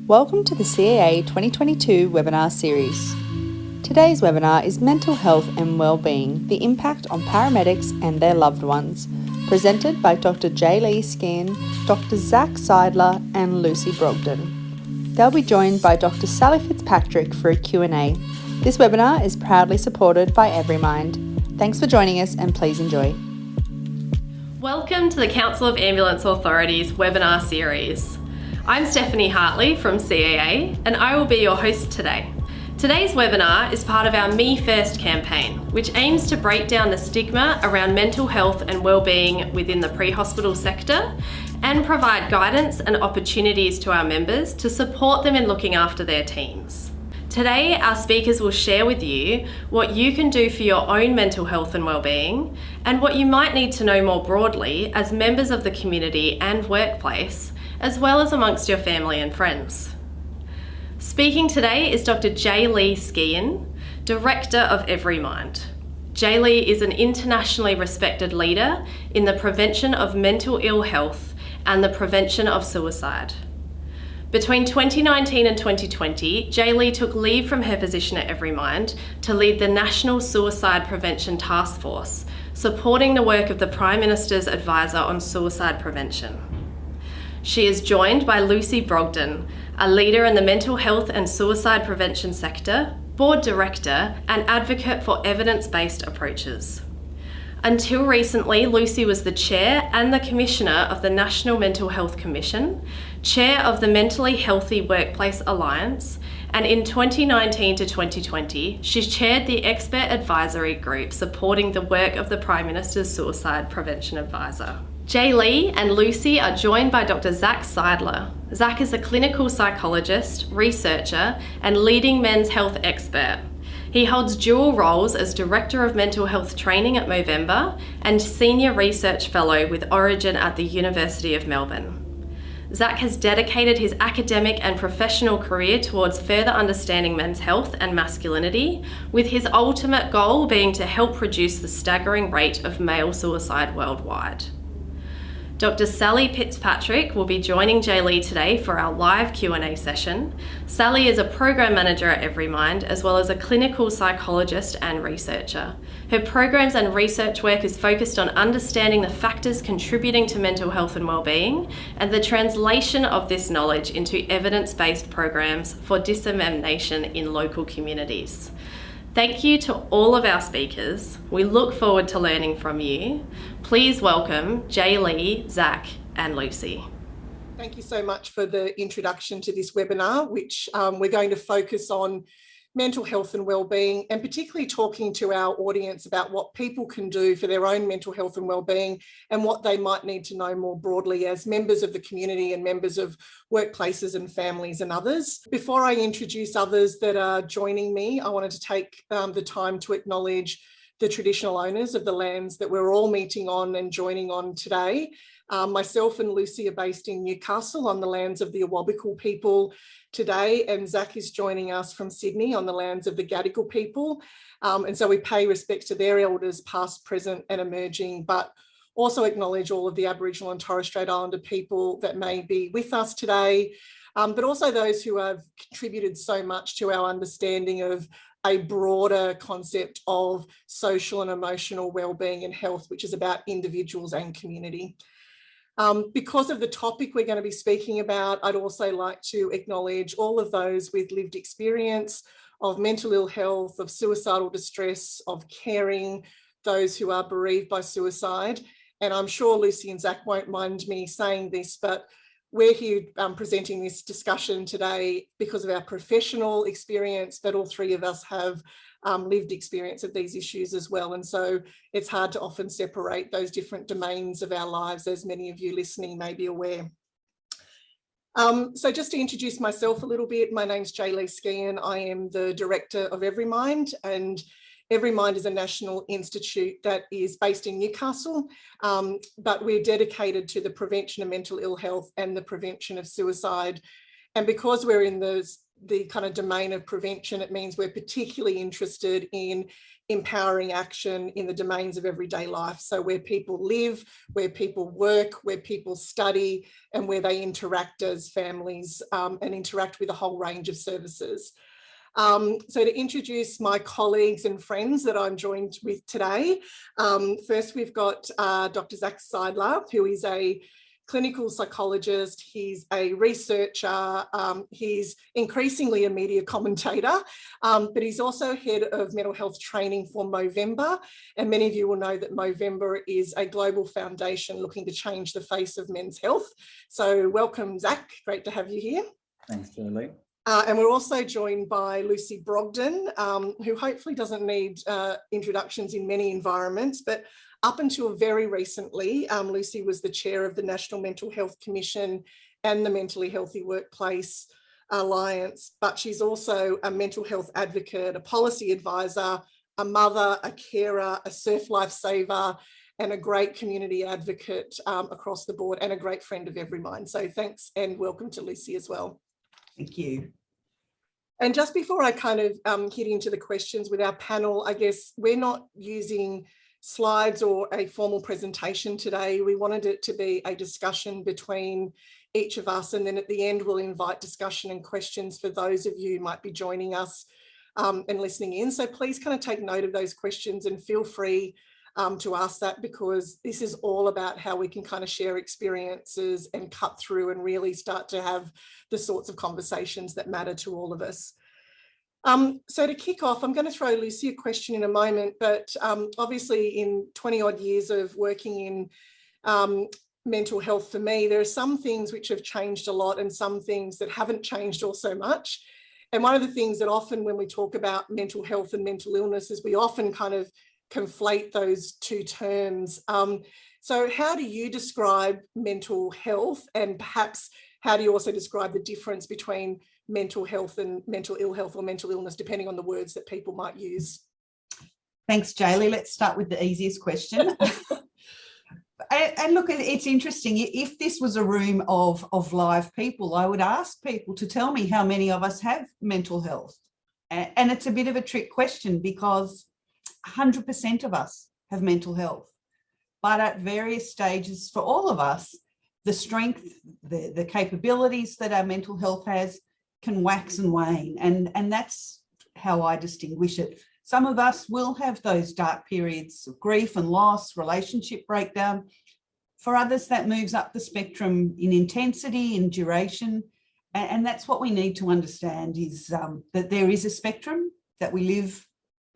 Welcome to the CAA 2022 webinar series. Today's webinar is Mental Health and Wellbeing, the Impact on Paramedics and Their Loved Ones, presented by Dr Jaelea Skehan, Dr Zac Seidler and Lucy Brogden. They'll be joined by Dr Sally Fitzpatrick for a Q&A. This webinar is proudly supported by EveryMind. Thanks for joining us and please enjoy. Welcome to the Council of Ambulance Authorities webinar series. I'm Stephanie Hartley from CAA and I will be your host today. Today's webinar is part of our Me First campaign, which aims to break down the stigma around mental health and wellbeing within the pre-hospital sector and provide guidance and opportunities to our members to support them in looking after their teams. Today, our speakers will share with you what you can do for your own mental health and wellbeing and what you might need to know more broadly as members of the community and workplace, as well as amongst your family and friends. Speaking today is Dr Jaelea Skehan, Director of EveryMind. Jaelea is an internationally respected leader in the prevention of mental ill health and the prevention of suicide. Between 2019 and 2020, Jaelea took leave from her position at EveryMind to lead the National Suicide Prevention Task Force, supporting the work of the Prime Minister's Advisor on Suicide Prevention. She is joined by Lucy Brogden, a leader in the mental health and suicide prevention sector, board director, and advocate for evidence-based approaches. Until recently, Lucy was the chair and the commissioner of the National Mental Health Commission, chair of the Mentally Healthy Workplace Alliance, and in 2019 to 2020, she chaired the expert advisory group supporting the work of the Prime Minister's Suicide Prevention Advisor. Jaelea and Lucy are joined by Dr Zac Seidler. Zac is a clinical psychologist, researcher, and leading men's health expert. He holds dual roles as Director of Mental Health Training at Movember and Senior Research Fellow with Origin at the University of Melbourne. Zac has dedicated his academic and professional career towards further understanding men's health and masculinity, with his ultimate goal being to help reduce the staggering rate of male suicide worldwide. Dr Sally Fitzpatrick will be joining Jaelea today for our live Q&A session. Sally is a program manager at EveryMind, as well as a clinical psychologist and researcher. Her programs and research work is focused on understanding the factors contributing to mental health and wellbeing and the translation of this knowledge into evidence-based programs for dissemination in local communities. Thank you to all of our speakers. We look forward to learning from you. Please welcome Jaelea, Zac, and Lucy. Thank you so much for the introduction to this webinar, which we're going to focus on mental health and wellbeing, and particularly talking to our audience about what people can do for their own mental health and wellbeing and what they might need to know more broadly as members of the community and members of workplaces and families and others. Before I introduce others that are joining me, I wanted to take the time to acknowledge the traditional owners of the lands that we're all meeting on and joining on today. Myself and Lucy are based in Newcastle on the lands of the Awabakal people today, and Zac is joining us from Sydney on the lands of the Gadigal people. And so we pay respect to their elders, past, present and emerging, but also acknowledge all of the Aboriginal and Torres Strait Islander people that may be with us today, but also those who have contributed so much to our understanding of a broader concept of social and emotional wellbeing and health, which is about individuals and community. Because of the topic we're going to be speaking about, I'd also like to acknowledge all of those with lived experience of mental ill health, of suicidal distress, of caring, those who are bereaved by suicide. And I'm sure Lucy and Zac won't mind me saying this, but we're here presenting this discussion today because of our professional experience, but all three of us have lived experience of these issues as well. And so it's hard to often separate those different domains of our lives, as many of you listening may be aware. So just to introduce myself a little bit, my name's Jaelea Skehan. I am the Director of EveryMind, and EveryMind is a national institute that is based in Newcastle, but we're dedicated to the prevention of mental ill health and the prevention of suicide. And because we're in the kind of domain of prevention, it means we're particularly interested in empowering action in the domains of everyday life. So where people live, where people work, where people study, and where they interact as families and interact with a whole range of services. So to introduce my colleagues and friends that I'm joined with today, first we've got Dr Zac Seidler, who is a clinical psychologist, he's a researcher, he's increasingly a media commentator, but he's also head of mental health training for Movember. And many of you will know that Movember is a global foundation looking to change the face of men's health. So welcome, Zac, great to have you here. Thanks, Jaelea. And we're also joined by Lucy Brogden, who hopefully doesn't need introductions in many environments, but up until very recently, Lucy was the chair of the National Mental Health Commission and the Mentally Healthy Workplace Alliance, but she's also a mental health advocate, a policy advisor, a mother, a carer, a surf lifesaver, and a great community advocate across the board, and a great friend of Every Mind. So thanks and welcome to Lucy as well. Thank you. And just before I kind of hit into the questions with our panel, I guess we're not using slides or a formal presentation today. We wanted it to be a discussion between each of us, and then at the end we'll invite discussion and questions for those of you who might be joining us and listening in. So please kind of take note of those questions and feel free to ask that, because this is all about how we can kind of share experiences and cut through and really start to have the sorts of conversations that matter to all of us. So to kick off, I'm going to throw Lucy a question in a moment, but obviously in 20 odd years of working in mental health for me, there are some things which have changed a lot and some things that haven't changed all so much. And one of the things that often when we talk about mental health and mental illness is we often kind of conflate those two terms. So how do you describe mental health, and perhaps how do you also describe the difference between mental health and mental ill health or mental illness, depending on the words that people might use? Thanks, Jaelea. Let's start with the easiest question. And look, it's interesting. If this was a room of live people, I would ask people to tell me how many of us have mental health. And it's a bit of a trick question, because 100% of us have mental health. But at various stages for all of us, the strength, the capabilities that our mental health has can wax and wane. And that's how I distinguish it. Some of us will have those dark periods of grief and loss, relationship breakdown. For others, that moves up the spectrum in intensity and duration. And that's what we need to understand, is that there is a spectrum that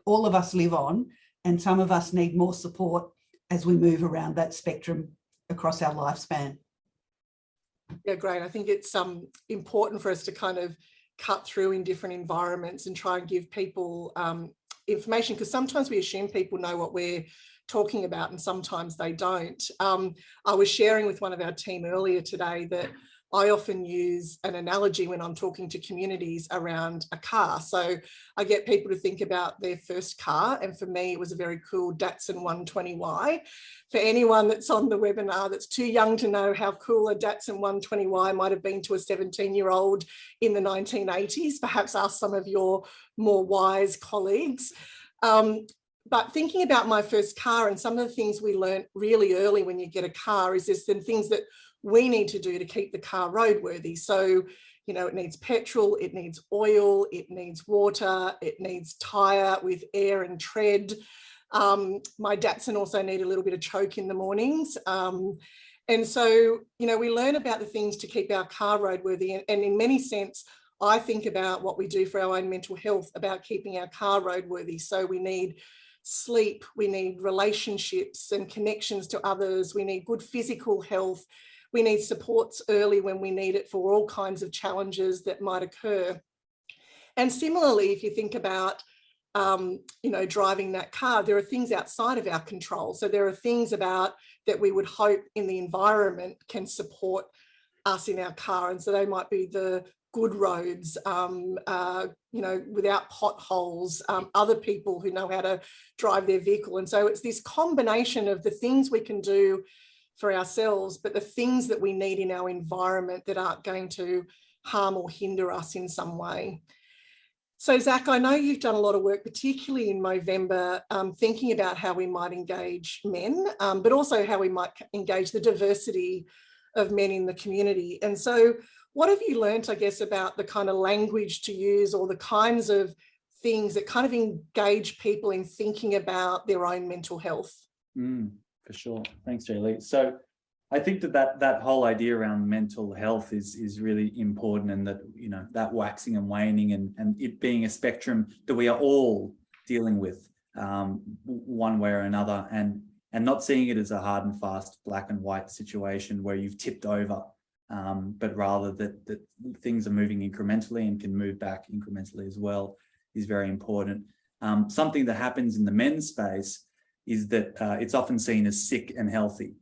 all of us live on, and some of us need more support as we move around that spectrum across our lifespan. Yeah, great. I think it's important for us to kind of cut through in different environments and try and give people information, because sometimes we assume people know what we're talking about and sometimes they don't. I was sharing with one of our team earlier today that I often use an analogy when I'm talking to communities around a car. So I get people to think about their first car, and for me it was a very cool Datsun 120Y. For anyone that's on the webinar that's too young to know how cool a Datsun 120Y might have been to a 17-year-old in the 1980s, perhaps ask some of your more wise colleagues. But thinking about my first car, and some of the things we learned really early when you get a car is there's some things that we need to do to keep the car roadworthy. So, you know, it needs petrol, it needs oil, it needs water, it needs tyre with air and tread. My Datsun also need a little bit of choke in the mornings. And so, you know, we learn about the things to keep our car roadworthy. And in many sense, I think about what we do for our own mental health about keeping our car roadworthy. So we need sleep, we need relationships and connections to others, we need good physical health, we need supports early when we need it for all kinds of challenges that might occur. And similarly, if you think about, you know, driving that car, there are things outside of our control. So there are things about that we would hope in the environment can support us in our car. And so they might be the good roads, you know, without potholes, other people who know how to drive their vehicle. And so it's this combination of the things we can do for ourselves, but the things that we need in our environment that aren't going to harm or hinder us in some way. So, Zac, I know you've done a lot of work, particularly in Movember, thinking about how we might engage men, but also how we might engage the diversity of men in the community. And so what have you learnt, I guess, about the kind of language to use or the kinds of things that kind of engage people in thinking about their own mental health? For sure. Thanks, Jaelea. So I think that whole idea around mental health is really important, and that, you know, that waxing and waning and it being a spectrum that we are all dealing with one way or another, and not seeing it as a hard and fast black and white situation where you've tipped over, but rather that things are moving incrementally and can move back incrementally as well is very important. Something that happens in the men's space is that it's often seen as sick and healthy.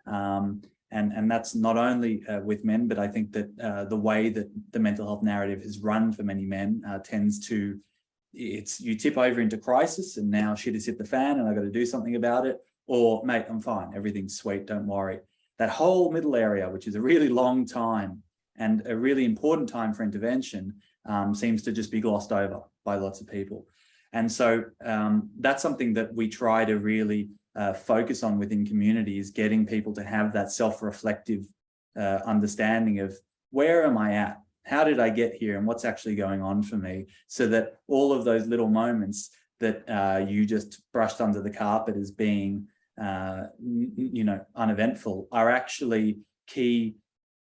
And that's not only with men, but I think that the way that the mental health narrative has run for many men tends to, you tip over into crisis and now shit has hit the fan and I've got to do something about it, or mate, I'm fine, everything's sweet, don't worry. That whole middle area, which is a really long time and a really important time for intervention, seems to just be glossed over by lots of people. And so that's something that we try to really focus on within communities, getting people to have that self-reflective understanding of where am I at? How did I get here? And what's actually going on for me? So that all of those little moments that you just brushed under the carpet as being, uneventful are actually key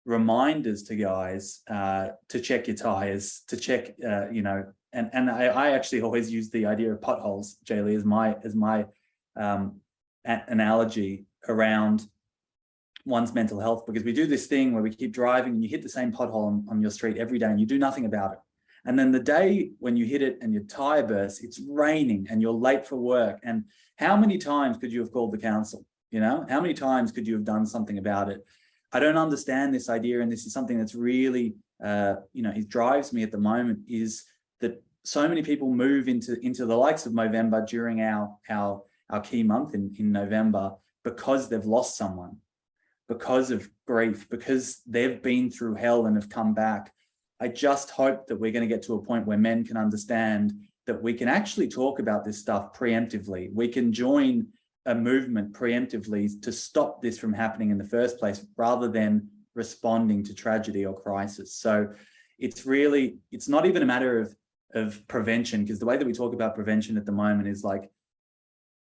reminders to guys to check your tires, to check, and I actually always use the idea of potholes, Jaelea, as my analogy around one's mental health, because we do this thing where we keep driving and you hit the same pothole on your street every day and you do nothing about it. And then the day when you hit it and your tire bursts, it's raining and you're late for work. And how many times could you have called the council? How many times could you have done something about it? I don't understand this idea, and this is something that's really, it drives me at the moment, is that so many people move into the likes of Movember during our key month in November because they've lost someone, because of grief, because they've been through hell and have come back. I just hope that we're going to get to a point where men can understand that we can actually talk about this stuff preemptively. We can join a movement preemptively to stop this from happening in the first place, rather than responding to tragedy or crisis. So it's not even a matter of prevention, because the way that we talk about prevention at the moment is like,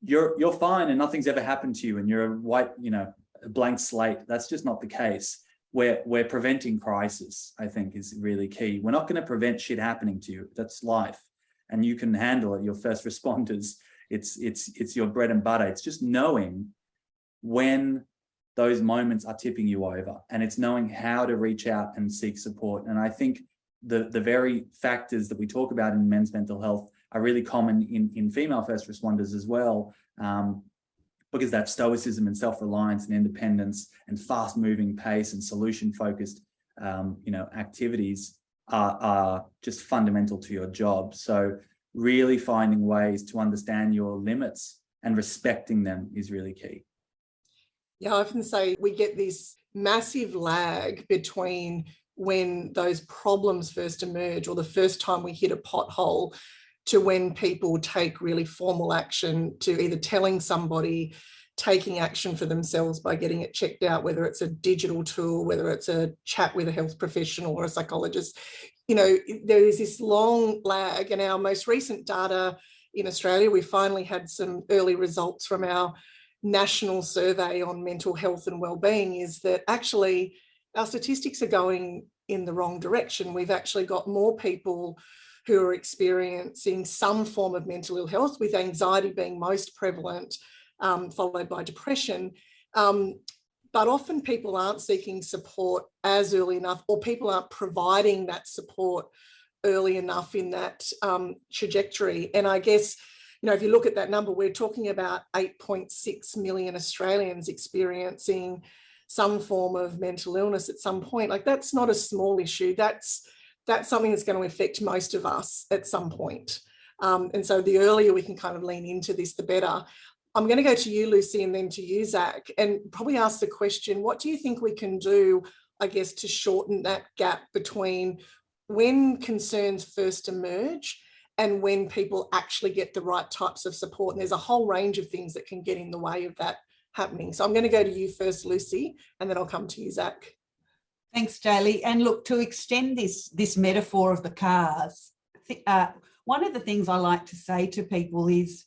you're fine and nothing's ever happened to you and you're a white, a blank slate. That's just not the case. We're preventing crisis, I think, is really key. We're not going to prevent shit happening to you. That's life, and you can handle it. Your first responders, it's your bread and butter. It's just knowing when those moments are tipping you over, and it's knowing how to reach out and seek support. And I think the very factors that we talk about in men's mental health are really common in female first responders as well, because that stoicism and self-reliance and independence and fast-moving pace and solution-focused, activities are just fundamental to your job. So really finding ways to understand your limits and respecting them is really key. Yeah, I often say we get this massive lag between when those problems first emerge, or the first time we hit a pothole, to when people take really formal action, to either telling somebody, taking action for themselves by getting it checked out, whether it's a digital tool, whether it's a chat with a health professional or a psychologist. There is this long lag, and our most recent data in Australia, we finally had some early results from our national survey on mental health and wellbeing, is that actually our statistics are going in the wrong direction. We've actually got more people who are experiencing some form of mental ill health, with anxiety being most prevalent, followed by depression. But often people aren't seeking support as early enough, or people aren't providing that support early enough in that trajectory. And I guess, if you look at that number, we're talking about 8.6 million Australians experiencing some form of mental illness at some point. Like, that's not a small issue. That's something that's going to affect most of us at some point. And so the earlier we can kind of lean into this, the better. I'm going to go to you, Lucy, and then to you, Zac, and probably ask the question, what do you think we can do I guess, to shorten that gap between when concerns first emerge and when people actually get the right types of support. And there's a whole range of things that can get in the way of that happening. So I'm going to go to you first, Lucy, and then I'll come to you, Zac. Thanks, Jaelea. And look, to extend this metaphor of the cars, one of the things I like to say to people is,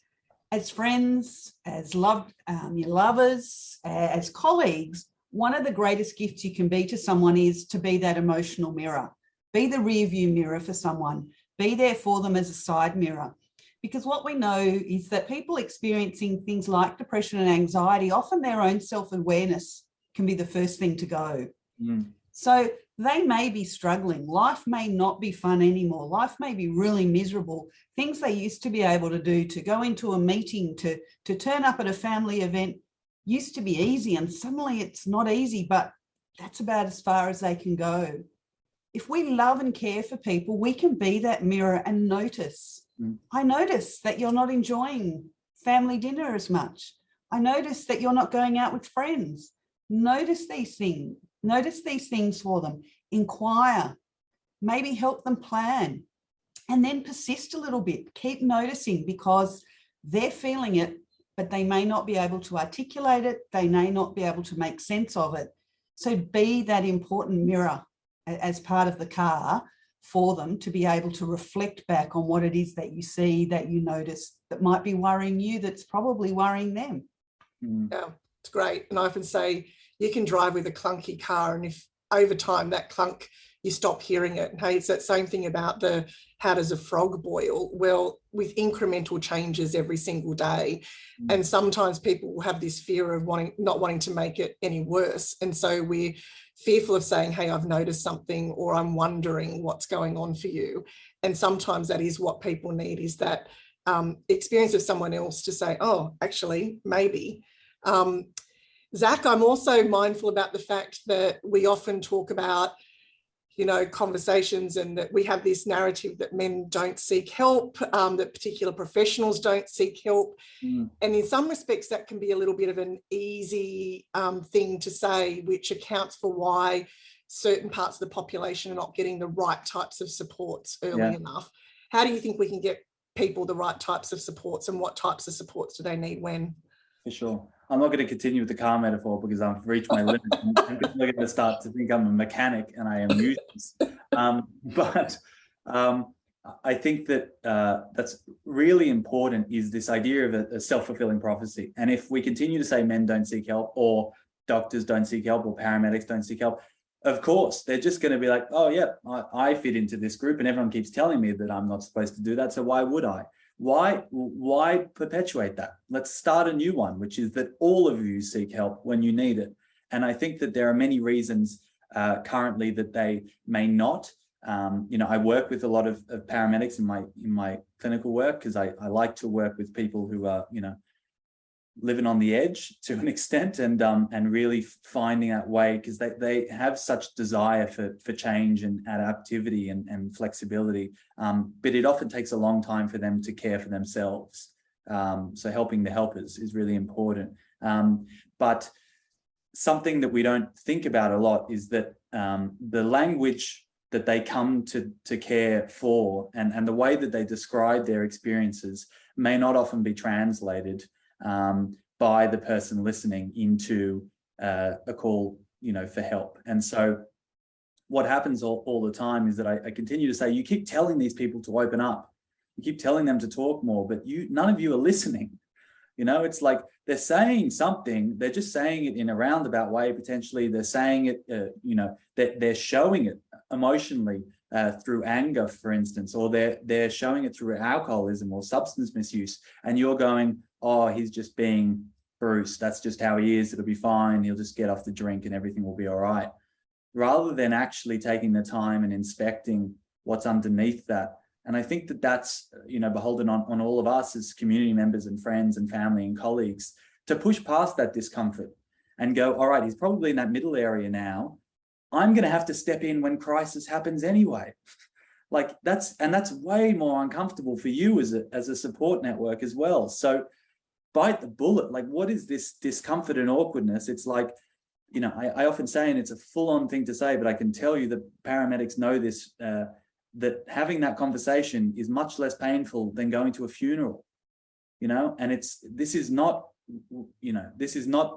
as friends, as your lovers, as colleagues, one of the greatest gifts you can be to someone is to be that emotional mirror. Be the rear view mirror for someone. Be there for them as a side mirror. Because what we know is that people experiencing things like depression and anxiety, often their own self-awareness can be the first thing to go. Mm. So they may be struggling. Life may not be fun anymore. Life may be really miserable. Things they used to be able to do, to go into a meeting, to turn up at a family event, used to be easy, and suddenly it's not easy, but that's about as far as they can go. If we love and care for people, we can be that mirror and notice. I notice that you're not enjoying family dinner as much. I notice that you're not going out with friends. Notice these things. Notice these things for them. Inquire. Maybe help them plan. And then persist a little bit. Keep noticing, because they're feeling it, but they may not be able to articulate it. They may not be able to make sense of it. So be that important mirror as part of the car for them, to be able to reflect back on what it is that you see, that you notice, that might be worrying you, that's probably worrying them. Yeah, it's great. And I often say, you can drive with a clunky car, and if over time that clunk, you stop hearing it. And hey, it's that same thing about the how does a frog boil? Well, with incremental changes every single day. And sometimes people will have this fear of not wanting to make it any worse. And so we're fearful of saying, hey, I've noticed something, or I'm wondering what's going on for you. And sometimes that is what people need, is that experience of someone else to say, oh, actually, maybe. Zac, I'm also mindful about the fact that we often talk about, conversations, and that we have this narrative that men don't seek help, that particular professionals don't seek help. And in some respects, that can be a little bit of an easy thing to say, which accounts for why certain parts of the population are not getting the right types of supports early enough. How do you think we can get people the right types of supports, and what types of supports do they need when? For sure. I'm not going to continue with the car metaphor because I've reached my limit. I'm going to start to think I'm a mechanic and I am useless. But I think that that's really important, is this idea of a self-fulfilling prophecy. And if we continue to say men don't seek help, or doctors don't seek help, or paramedics don't seek help, of course, they're just going to be like, oh, yeah, I fit into this group and everyone keeps telling me that I'm not supposed to do that. So why would I? Why perpetuate that? Let's start a new one, which is that all of you seek help when you need it. And I think that there are many reasons currently that they may not. I work with a lot of paramedics in my clinical work, because I like to work with people who are, living on the edge to an extent, and really finding that way, because they have such desire for change and adaptivity and flexibility, but it often takes a long time for them to care for themselves. So helping the helpers is really important. But something that we don't think about a lot is that the language that they come to care for, and the way that they describe their experiences, may not often be translated by the person listening into a call, for help. And so what happens all the time is that I continue to say, you keep telling these people to open up, you keep telling them to talk more, but none of you are listening. It's like they're saying something, they're just saying it in a roundabout way. Potentially they're saying it, that they're showing it emotionally through anger, for instance, or they're showing it through alcoholism or substance misuse. And you're going, oh, he's just being Bruce. That's just how he is. It'll be fine. He'll just get off the drink and everything will be all right. Rather than actually taking the time and inspecting what's underneath that. And I think that that's, beholden on all of us as community members and friends and family and colleagues to push past that discomfort and go, all right, he's probably in that middle area now. I'm going to have to step in when crisis happens anyway. That's way more uncomfortable for you as a support network as well. So bite the bullet. What is this discomfort and awkwardness? It's like, you know, I often say, and it's a full-on thing to say, but I can tell you that paramedics know this, that having that conversation is much less painful than going to a funeral, you know, and this is not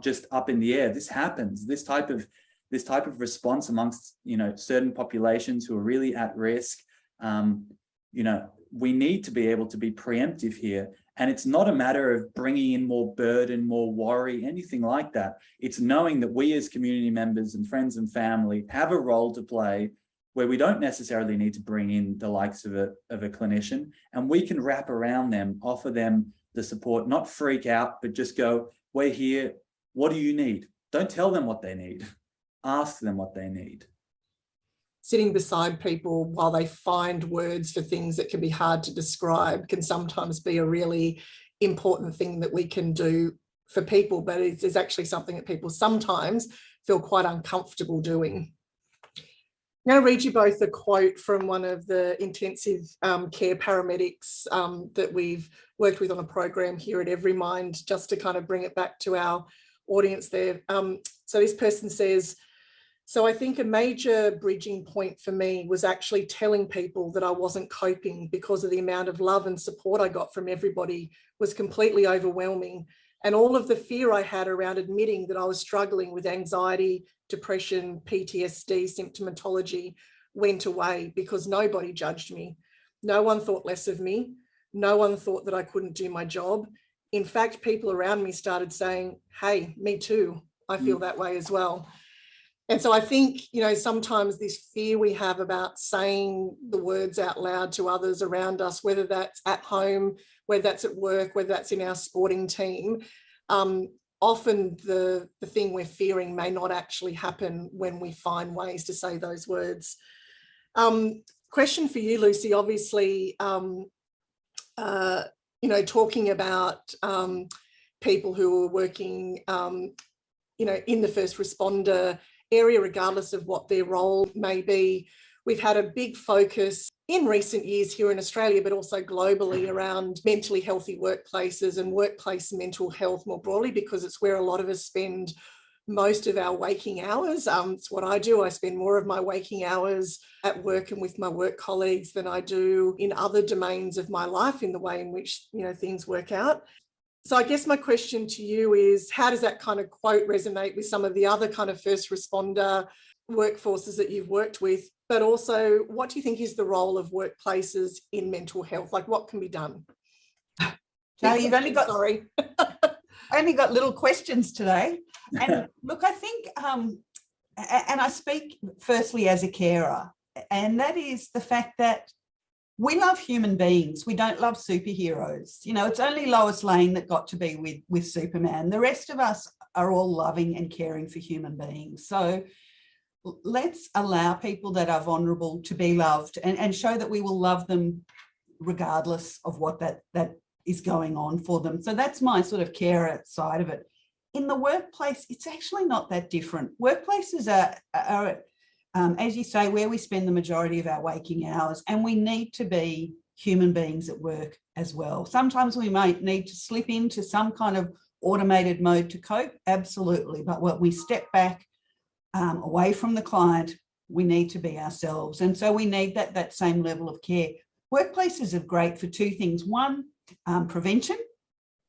just up in the air. This happens. This type of response amongst, you know, certain populations who are really at risk. You know, we need to be able to be preemptive here. And it's not a matter of bringing in more burden, more worry, anything like that. It's knowing that we as community members and friends and family have a role to play where we don't necessarily need to bring in the likes of a clinician, and we can wrap around them, offer them the support, not freak out, but just go, we're here. What do you need? Don't tell them what they need. Ask them what they need. Sitting beside people while they find words for things that can be hard to describe can sometimes be a really important thing that we can do for people, but it's actually something that people sometimes feel quite uncomfortable doing. I'm going to read you both a quote from one of the intensive care paramedics that we've worked with on a program here at Everymind, just to kind of bring it back to our audience there. So this person says, "So I think a major bridging point for me was actually telling people that I wasn't coping because of the amount of love and support I got from everybody was completely overwhelming. And all of the fear I had around admitting that I was struggling with anxiety, depression, PTSD, symptomatology went away because nobody judged me. No one thought less of me. No one thought that I couldn't do my job. In fact, people around me started saying, hey, me too. I feel that way as well." And so I think, you know, sometimes this fear we have about saying the words out loud to others around us, whether that's at home, whether that's at work, whether that's in our sporting team, often the thing we're fearing may not actually happen when we find ways to say those words. Question for you, Lucy, obviously, you know, talking about people who are working, you know, in the first responder area, regardless of what their role may be. We've had a big focus in recent years here in Australia, but also globally, around mentally healthy workplaces and workplace mental health more broadly, because it's where a lot of us spend most of our waking hours. It's what I do. I spend more of my waking hours at work and with my work colleagues than I do in other domains of my life, in the way in which, you know, things work out. So I guess my question to you is, how does that kind of quote resonate with some of the other kind of first responder workforces that you've worked with? But also, what do you think is the role of workplaces in mental health? Like, what can be done? Now, you've only got little questions today. And look, I think, and I speak firstly as a carer, and that is the fact that we love human beings. We don't love superheroes. You know, it's only Lois Lane that got to be with Superman. The rest of us are all loving and caring for human beings. So let's allow people that are vulnerable to be loved, and show that we will love them regardless of what that is going on for them. So that's my sort of carer side of it. In the workplace, it's actually not that different. Workplaces are as you say, where we spend the majority of our waking hours, and we need to be human beings at work as well. Sometimes we might need to slip into some kind of automated mode to cope, absolutely. But when we step back away from the client, we need to be ourselves. And so we need that same level of care. Workplaces are great for two things. One, prevention.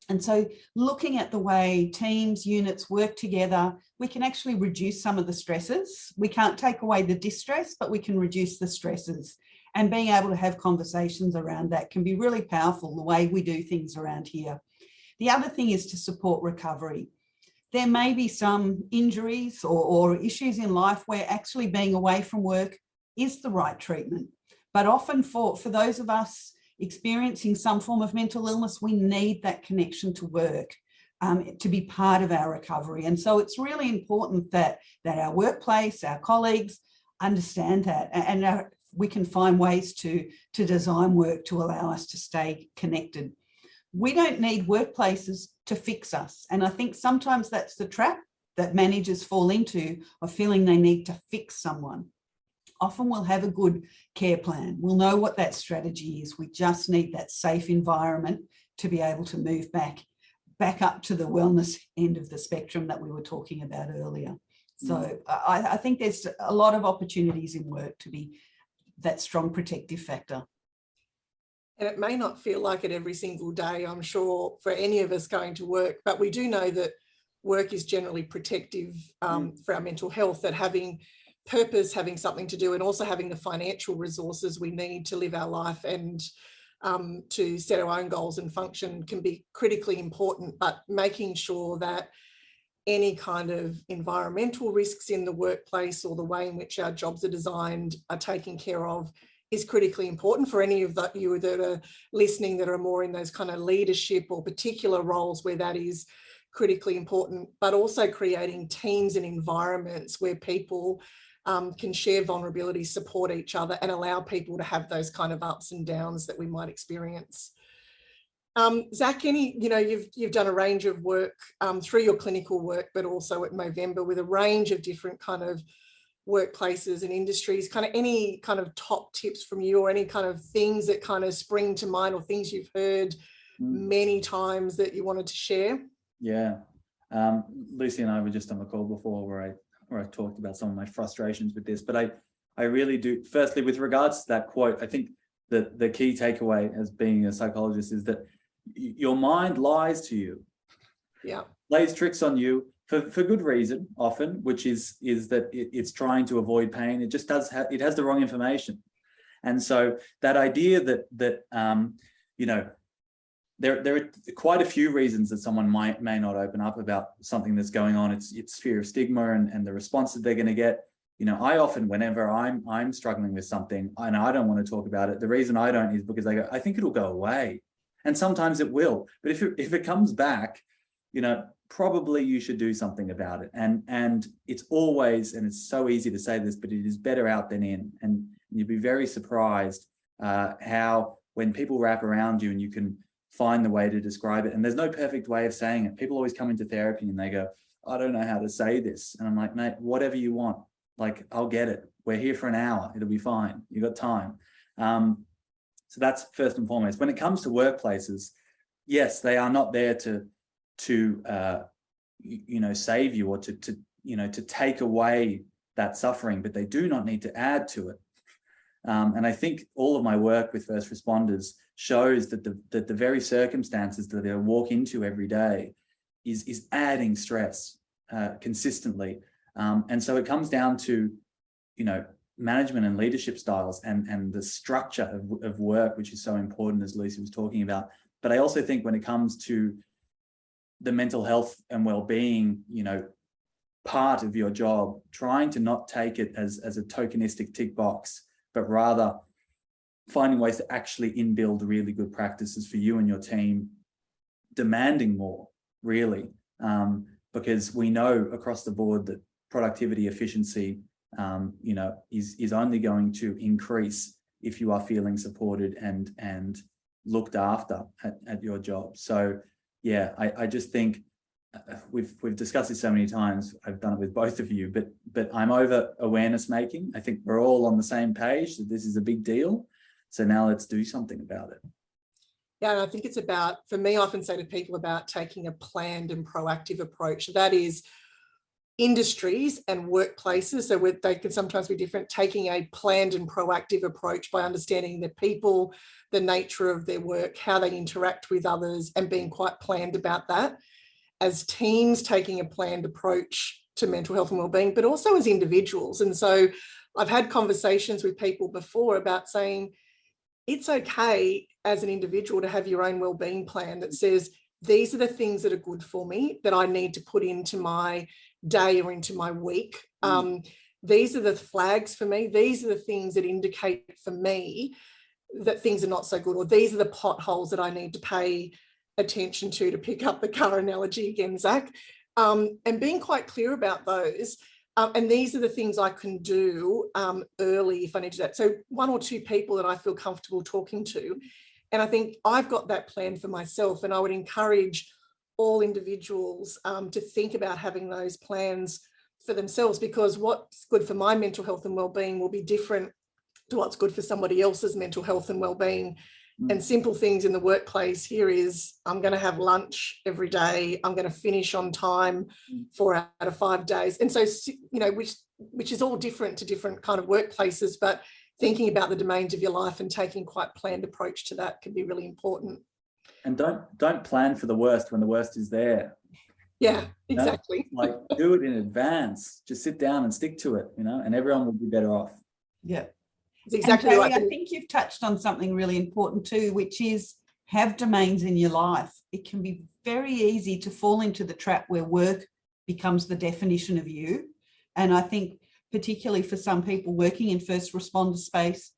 And so looking at the way teams, units work together, we can actually reduce some of the stresses. We can't take away the distress, but we can reduce the stresses. And being able to have conversations around that can be really powerful, the way we do things around here. The other thing is to support recovery. There may be some injuries or issues in life where actually being away from work is the right treatment. But often for those of us experiencing some form of mental illness, we need that connection to work to be part of our recovery. And so it's really important that our workplace, our colleagues understand that, and we can find ways to design work to allow us to stay connected. We don't need workplaces to fix us. And I think sometimes that's the trap that managers fall into, of feeling they need to fix someone. Often we'll have a good care plan. We'll know what that strategy is. We just need that safe environment to be able to move back up to the wellness end of the spectrum that we were talking about earlier. So I think there's a lot of opportunities in work to be that strong protective factor. And it may not feel like it every single day, I'm sure, for any of us going to work, but we do know that work is generally protective for our mental health, that having purpose, having something to do, and also having the financial resources we need to live our life and to set our own goals and function can be critically important. But making sure that any kind of environmental risks in the workplace or the way in which our jobs are designed are taken care of is critically important for any of you that are listening that are more in those kind of leadership or particular roles where that is critically important, but also creating teams and environments where people can share vulnerability, support each other, and allow people to have those kind of ups and downs that we might experience. Zac, you've done a range of work through your clinical work, but also at Movember with a range of different kind of workplaces and industries. Kind of any kind of top tips from you, or any kind of things that kind of spring to mind, or things you've heard many times that you wanted to share? Yeah, Lucy and I were just on the call before where I talked about some of my frustrations with this, but I really do. Firstly, with regards to that quote, I think that the key takeaway as being a psychologist is that your mind lies to you, plays tricks on you for good reason often, which is that it's trying to avoid pain. It just it has the wrong information. And so that idea that there are quite a few reasons that someone may not open up about something that's going on. It's fear of stigma and the response that they're going to get. I often, whenever I'm struggling with something and I don't want to talk about it, the reason I don't is because I think it'll go away. And sometimes it will. But if it comes back, probably you should do something about it. And it's always, and it's so easy to say this, but it is better out than in. And you'd be very surprised how when people wrap around you and you can find the way to describe it. And there's no perfect way of saying it. People always come into therapy and they go, I don't know how to say this. And I'm like, mate, whatever you want, like, I'll get it. We're here for an hour. It'll be fine. You got time. So that's first and foremost. When it comes to workplaces, yes, they are not there to save you or to take away that suffering, but they do not need to add to it. And I think all of my work with first responders shows that the very circumstances that they walk into every day is adding stress consistently. And so it comes down to, management and leadership styles and the structure of work, which is so important, as Lucy was talking about. But I also think when it comes to the mental health and well-being, part of your job, trying to not take it as a tokenistic tick box, but rather finding ways to actually inbuild really good practices for you and your team, demanding more, really, because we know across the board that productivity, efficiency, is only going to increase if you are feeling supported and looked after at your job. So, yeah, I just think we've discussed this so many times. I've done it with both of you, but I'm over awareness making. I think we're all on the same page that this is a big deal. So now let's do something about it. Yeah, and I think it's about, for me, I often say to people about taking a planned and proactive approach. That is industries and workplaces, so they can sometimes be different, taking a planned and proactive approach by understanding the people, the nature of their work, how they interact with others, and being quite planned about that. As teams, taking a planned approach to mental health and wellbeing, but also as individuals. And so I've had conversations with people before about saying it's okay as an individual to have your own wellbeing plan that says, these are the things that are good for me that I need to put into my day or into my week. These are the flags for me. These are the things that indicate for me that things are not so good, or these are the potholes that I need to pay attention to pick up the car analogy again, Zac, and being quite clear about those. And these are the things I can do early if I need to do that. So one or two people that I feel comfortable talking to. And I think I've got that plan for myself, and I would encourage all individuals to think about having those plans for themselves, because what's good for my mental health and wellbeing will be different to what's good for somebody else's mental health and wellbeing. And simple things in the workplace here is I'm going to have lunch every day. I'm going to finish on time 4 out of 5 days. And so, which is all different to different kind of workplaces, but thinking about the domains of your life and taking quite planned approach to that can be really important. And don't plan for the worst when the worst is there. Yeah, exactly. Like do it in advance. Just sit down and stick to it, and everyone will be better off. Yeah. It's exactly right. I think you've touched on something really important too, which is have domains in your life. It can be very easy to fall into the trap where work becomes the definition of you. And I think particularly for some people working in first responder space,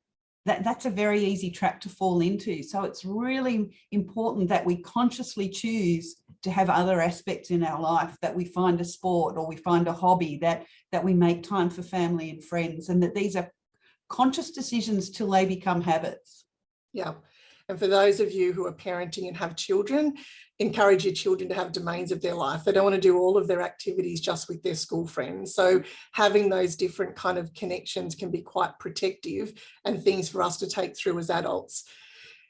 that's a very easy trap to fall into. So it's really important that we consciously choose to have other aspects in our life, that we find a sport or we find a hobby, that we make time for family and friends, and that these are conscious decisions till they become habits. Yeah. And for those of you who are parenting and have children, encourage your children to have domains of their life. They don't want to do all of their activities just with their school friends. So having those different kind of connections can be quite protective and things for us to take through as adults.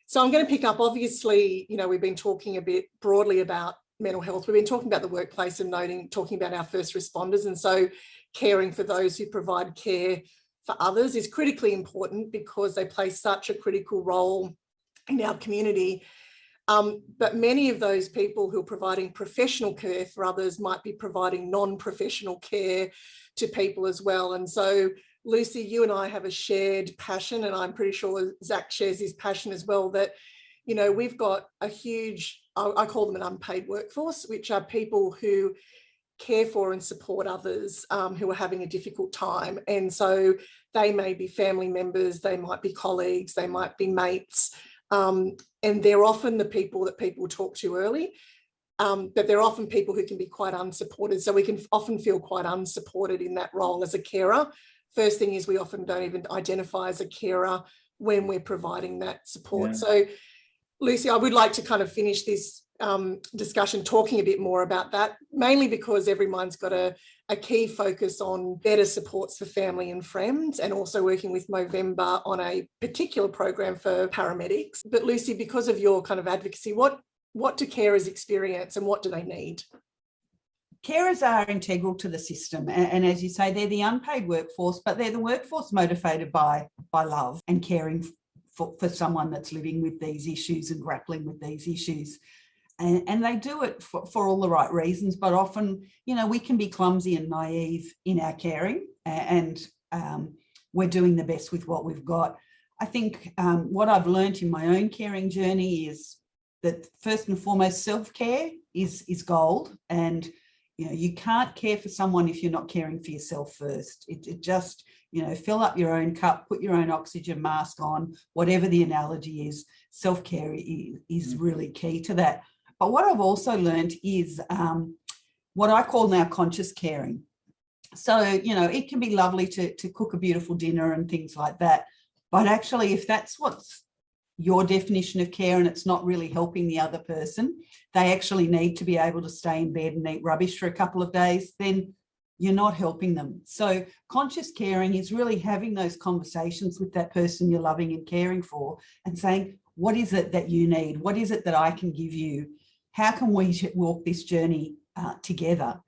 So I'm going to pick up, obviously, we've been talking a bit broadly about mental health. We've been talking about the workplace and talking about our first responders. And so caring for those who provide care for others is critically important because they play such a critical role in our community. But many of those people who are providing professional care for others might be providing non-professional care to people as well. And so, Lucy, you and I have a shared passion, and I'm pretty sure Zac shares his passion as well, that, we've got a huge, I call them an unpaid workforce, which are people who care for and support others who are having a difficult time. And so they may be family members, they might be colleagues, they might be mates, and they're often the people that people talk to early, but they're often people who can be quite unsupported. So we can often feel quite unsupported in that role as a carer. First thing is we often don't even identify as a carer when we're providing that support. Yeah. So Lucy, I would like to kind of finish this discussion talking a bit more about that, mainly because everyone's got a key focus on better supports for family and friends, and also working with Movember on a particular program for paramedics. But Lucy, because of your kind of advocacy, what do carers experience and what do they need? Carers are integral to the system, and as you say, they're the unpaid workforce, but they're the workforce motivated by love and caring for someone that's living with these issues and grappling with these issues. And they do it for all the right reasons, but often, we can be clumsy and naive in our caring, and we're doing the best with what we've got. I think what I've learned in my own caring journey is that first and foremost, self-care is gold, and you can't care for someone if you're not caring for yourself first. It just, fill up your own cup, put your own oxygen mask on, whatever the analogy is. Self-care is really key to that. But what I've also learned is what I call now conscious caring. So, it can be lovely to cook a beautiful dinner and things like that. But actually, if that's what's your definition of care and it's not really helping the other person, they actually need to be able to stay in bed and eat rubbish for a couple of days, then you're not helping them. So conscious caring is really having those conversations with that person you're loving and caring for and saying, what is it that you need? What is it that I can give you? How can we walk this journey together?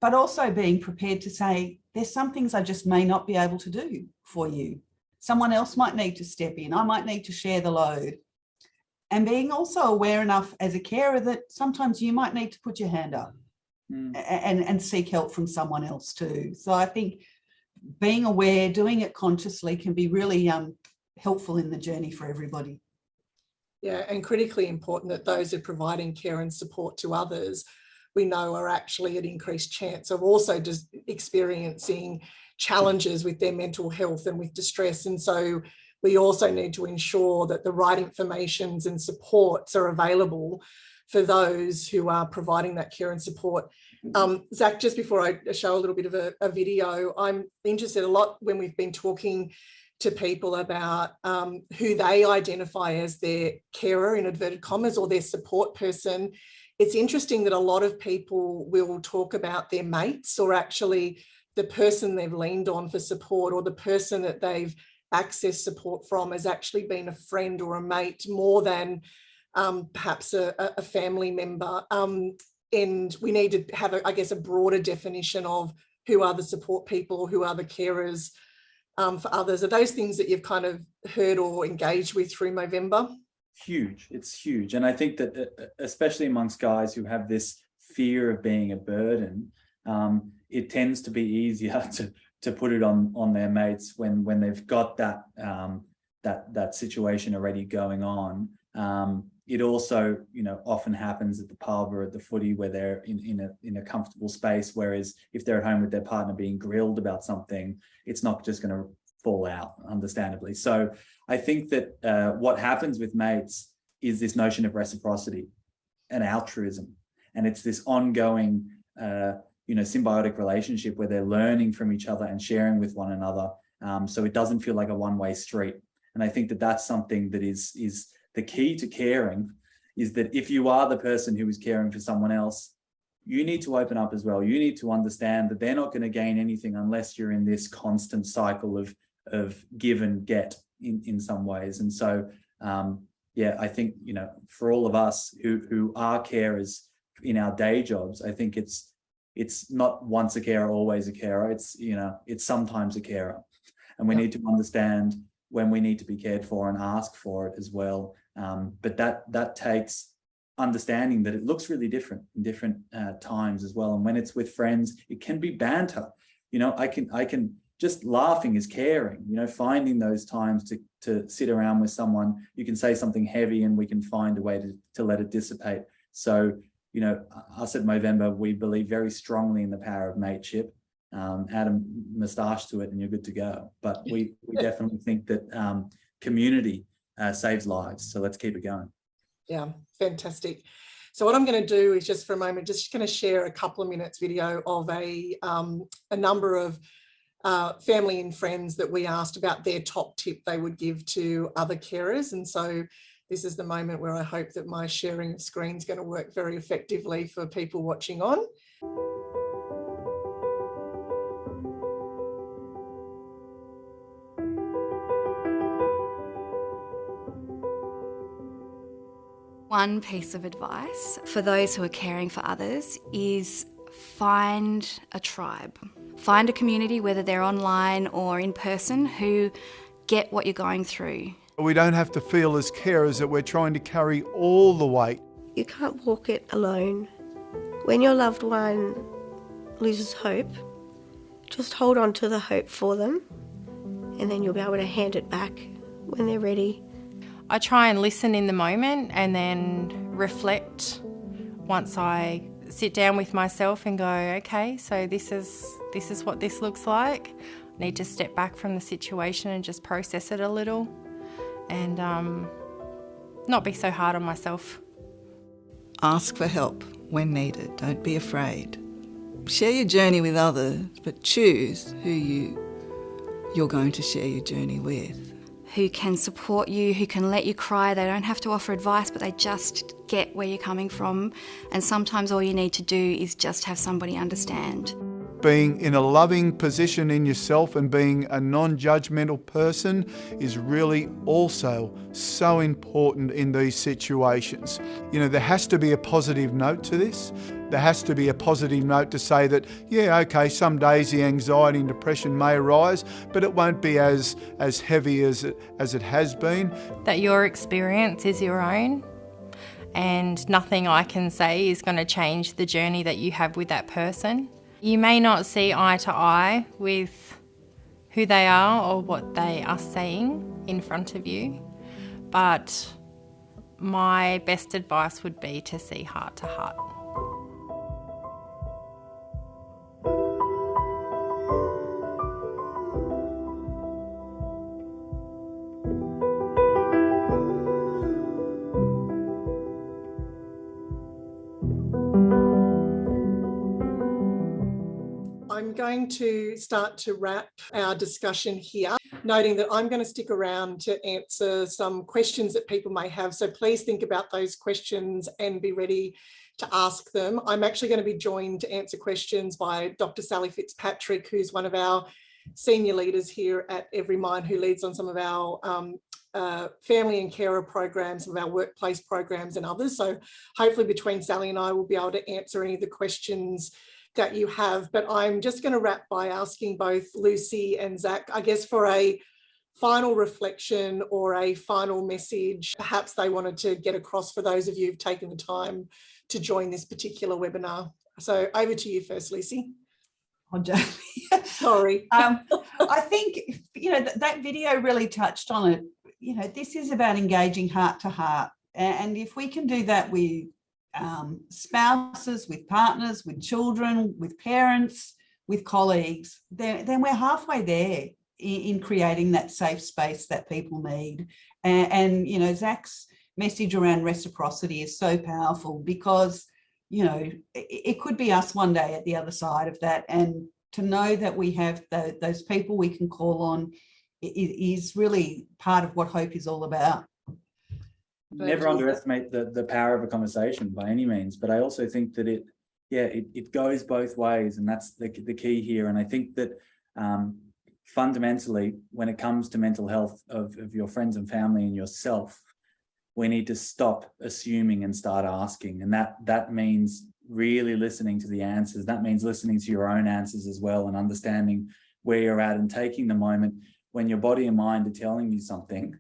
But also being prepared to say, there's some things I just may not be able to do for you. Someone else might need to step in. I might need to share the load. And being also aware enough as a carer that sometimes you might need to put your hand up and seek help from someone else too. So I think being aware, doing it consciously can be really helpful in the journey for everybody. Yeah, and critically important that those who are providing care and support to others, we know are actually at increased chance of also just experiencing challenges with their mental health and with distress. And so we also need to ensure that the right informations and supports are available for those who are providing that care and support. Zac, just before I show a little bit of a video, I'm interested a lot when we've been talking to people about who they identify as their carer, in inverted commas, or their support person. It's interesting that a lot of people will talk about their mates, or actually the person they've leaned on for support, or the person that they've access support from has actually been a friend or a mate more than perhaps a family member. And we need to have, I guess, a broader definition of who are the support people, who are the carers for others. Are those things that you've kind of heard or engaged with through Movember? Huge. It's huge. And I think that especially amongst guys who have this fear of being a burden, it tends to be easier to put it on their mates when they've got that situation already going on. It also, often happens at the pub or at the footy where they're in a comfortable space. Whereas if they're at home with their partner being grilled about something, it's not just going to fall out, understandably. So I think that what happens with mates is this notion of reciprocity and altruism. And it's this ongoing, symbiotic relationship where they're learning from each other and sharing with one another. So it doesn't feel like a one-way street. And I think that that's something that is the key to caring, is that if you are the person who is caring for someone else, you need to open up as well. You need to understand that they're not going to gain anything unless you're in this constant cycle of give and get in some ways. And so, I think, for all of us who are carers in our day jobs, I think it's not once a carer, always a carer. It's sometimes a carer. And we need to understand when we need to be cared for and ask for it as well. But that takes understanding that it looks really different in different times as well. And when it's with friends, it can be banter. I can just laughing is caring. Finding those times to sit around with someone, you can say something heavy and we can find a way to let it dissipate. So us at Movember, we believe very strongly in the power of mateship. Add a moustache to it and you're good to go. But we definitely think that community saves lives. So let's keep it going. Yeah, fantastic. So what I'm going to do is just for a moment, just going to share a couple of minutes video of a number of family and friends that we asked about their top tip they would give to other carers. And so this is the moment where I hope that my sharing of screen is going to work very effectively for people watching on. One piece of advice for those who are caring for others is find a tribe. Find a community, whether they're online or in person, who get what you're going through. We don't have to feel as carers that we're trying to carry all the weight. You can't walk it alone. When your loved one loses hope, just hold on to the hope for them, and then you'll be able to hand it back when they're ready. I try and listen in the moment and then reflect once I sit down with myself and go, okay, so this is what this looks like. I need to step back from the situation and just process it a little and not be so hard on myself. Ask for help when needed. Don't be afraid. Share your journey with others, but choose who you're going to share your journey with. Who can support you, who can let you cry. They don't have to offer advice, but they just get where you're coming from. And sometimes all you need to do is just have somebody understand. Being in a loving position in yourself and being a non-judgmental person is really also so important in these situations. There has to be a positive note to this. There has to be a positive note to say that, some days the anxiety and depression may arise, but it won't be as heavy as it has been. That your experience is your own, and nothing I can say is going to change the journey that you have with that person. You may not see eye to eye with who they are or what they are saying in front of you, but my best advice would be to see heart to heart. I'm going to start to wrap our discussion here, noting that I'm going to stick around to answer some questions that people may have. So please think about those questions and be ready to ask them. I'm actually going to be joined to answer questions by Dr Sally Fitzpatrick, who's one of our senior leaders here at Every Mind who leads on some of our family and carer programs, some of our workplace programs and others. So hopefully between Sally and I will be able to answer any of the questions that you have. But I'm just going to wrap by asking both Lucy and Zac, I guess, for a final reflection or a final message perhaps they wanted to get across for those of you who've taken the time to join this particular webinar. So over to you first, Lucy. Oh, Jamie. Sorry. I think, that video really touched on it. This is about engaging heart to heart. And if we can do that with spouses, with partners, with children, with parents, with colleagues, then we're halfway there in creating that safe space that people need. And Zac's message around reciprocity is so powerful because, it could be us one day at the other side of that. And to know that we have those people we can call on is really part of what hope is all about. Never underestimate the power of a conversation by any means, but I also think that it goes both ways, and that's the key here. And I think that fundamentally, when it comes to mental health of your friends and family and yourself, we need to stop assuming and start asking. And that means really listening to the answers. That means listening to your own answers as well and understanding where you're at and taking the moment when your body and mind are telling you something.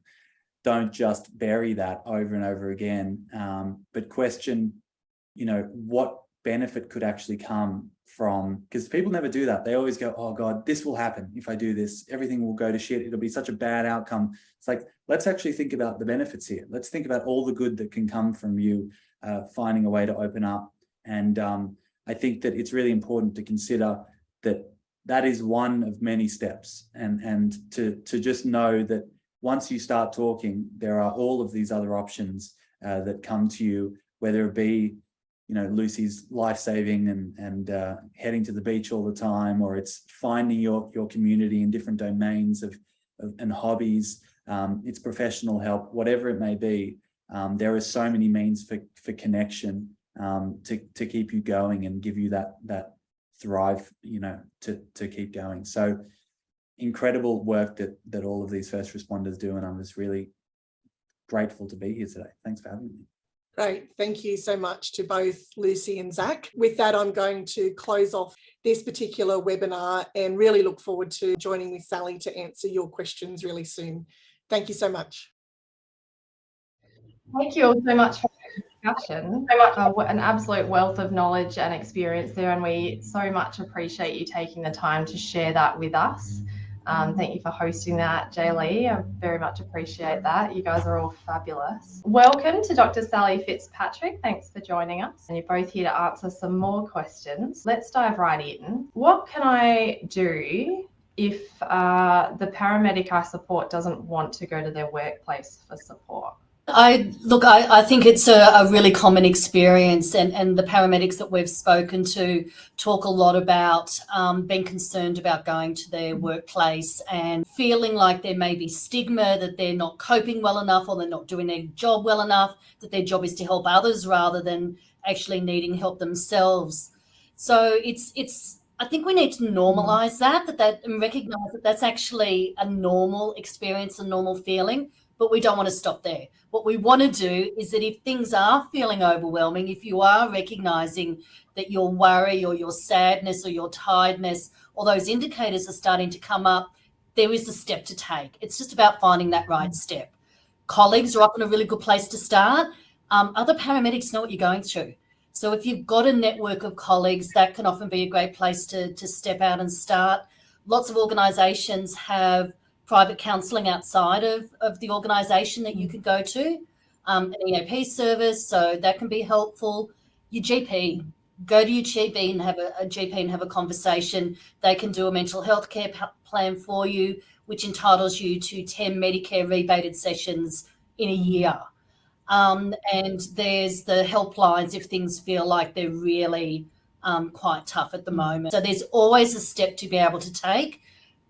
Don't just bury that over and over again, but question, what benefit could actually come from, because people never do that. They always go, oh God, this will happen if I do this. Everything will go to shit. It'll be such a bad outcome. It's like, let's actually think about the benefits here. Let's think about all the good that can come from you finding a way to open up. And I think that it's really important to consider that is one of many steps, and to just know that once you start talking, there are all of these other options that come to you, whether it be, Lucy's life-saving and heading to the beach all the time, or it's finding your community in different domains and hobbies, it's professional help, whatever it may be. There are so many means for connection to keep you going and give you that thrive, to keep going. So incredible work that all of these first responders do, and I'm just really grateful to be here today. Thanks for having me. Great. Thank you so much to both Lucy and Zac. With that, I'm going to close off this particular webinar and really look forward to joining with Sally to answer your questions really soon. Thank you so much. Thank you all so much for the discussion. An absolute wealth of knowledge and experience there, and we so much appreciate you taking the time to share that with us. Thank you for hosting that, Jaelea. I very much appreciate that. You guys are all fabulous. Welcome to Dr Sally Fitzpatrick. Thanks for joining us. And you're both here to answer some more questions. Let's dive right in. What can I do if the paramedic I support doesn't want to go to their workplace for support? I think it's a really common experience, and the paramedics that we've spoken to talk a lot about being concerned about going to their workplace and feeling like there may be stigma, that they're not coping well enough or they're not doing their job well enough, that their job is to help others rather than actually needing help themselves. So I think we need to normalise that and recognise that that's actually a normal experience, a normal feeling, but we don't want to stop there. What we want to do is that if things are feeling overwhelming, if you are recognising that your worry or your sadness or your tiredness, all those indicators are starting to come up, there is a step to take. It's just about finding that right step. Colleagues are often a really good place to start. Other paramedics know what you're going through. So if you've got a network of colleagues, that can often be a great place to step out and start. Lots of organisations have private counselling outside of the organisation that you could go to, an EAP service, so that can be helpful. Your GP, go to your GP and have a conversation. They can do a mental health care plan for you, which entitles you to 10 Medicare rebated sessions in a year. And there's the helplines if things feel like they're really quite tough at the moment. So there's always a step to be able to take.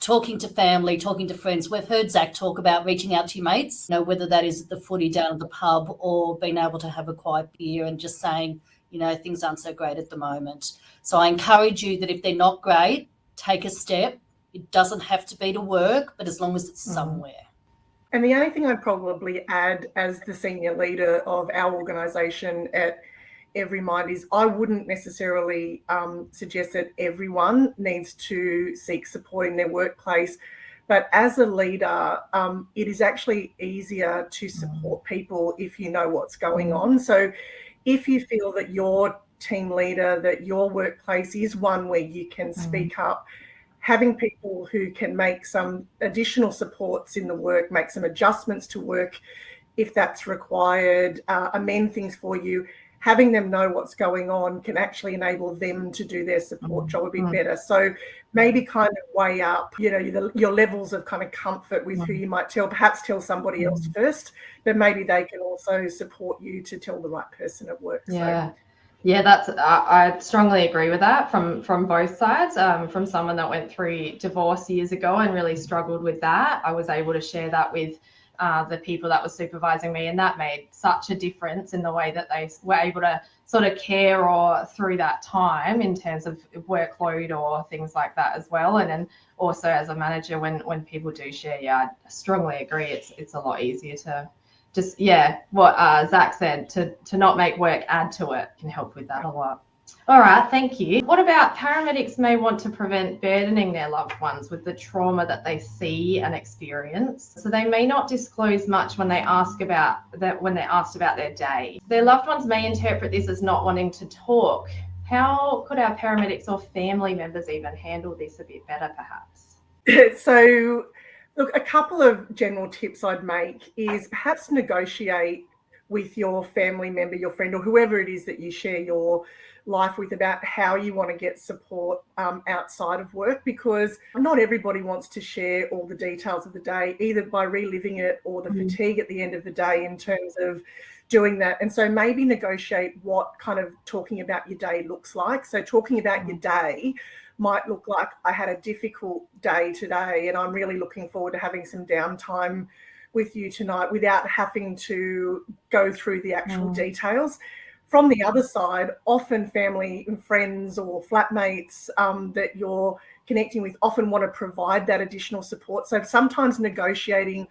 Talking to family, talking to friends. We've heard Zac talk about reaching out to your mates, whether that is at the footy down at the pub or being able to have a quiet beer and just saying, things aren't so great at the moment. So I encourage you that if they're not great, take a step, It doesn't have to be to work, but as long as it's somewhere. And the only thing I'd probably add as the senior leader of our organisation at Every Mind is I wouldn't necessarily suggest that everyone needs to seek support in their workplace. But as a leader, it is actually easier to support people if you know what's going on. So if you feel that your team leader, that your workplace is one where you can speak up, having people who can make some additional supports in the work, make some adjustments to work if that's required, amend things for you, having them know what's going on can actually enable them to do their support job a bit better. So maybe kind of weigh up, your levels of kind of comfort with who you might perhaps tell somebody else first, but maybe they can also support you to tell the right person at work. Yeah. So. Yeah, that's I strongly agree with that from both sides. From someone that went through divorce years ago and really struggled with that, I was able to share that with the people that were supervising me, and that made such a difference in the way that they were able to sort of care or through that time in terms of workload or things like that as well. And then also as a manager, when people do share, I strongly agree. It's a lot easier to just, what Zac said, to not make work add to it can help with that a lot. All right, thank you. What about paramedics may want to prevent burdening their loved ones with the trauma that they see and experience? So they may not disclose much when they ask about that, when they're asked about their day. Their loved ones may interpret this as not wanting to talk. How could our paramedics or family members even handle this a bit better, perhaps? So, look, a couple of general tips I'd make is perhaps negotiate with your family member, your friend, or whoever it is that you share your life with about how you want to get support outside of work, because not everybody wants to share all the details of the day, either by reliving it or the fatigue at the end of the day in terms of doing that. And so maybe negotiate what kind of talking about your day looks like. So talking about your day might look like, I had a difficult day today and I'm really looking forward to having some downtime with you tonight without having to go through the actual details. From the other side, often family and friends or flatmates that you're connecting with often want to provide that additional support. So sometimes negotiating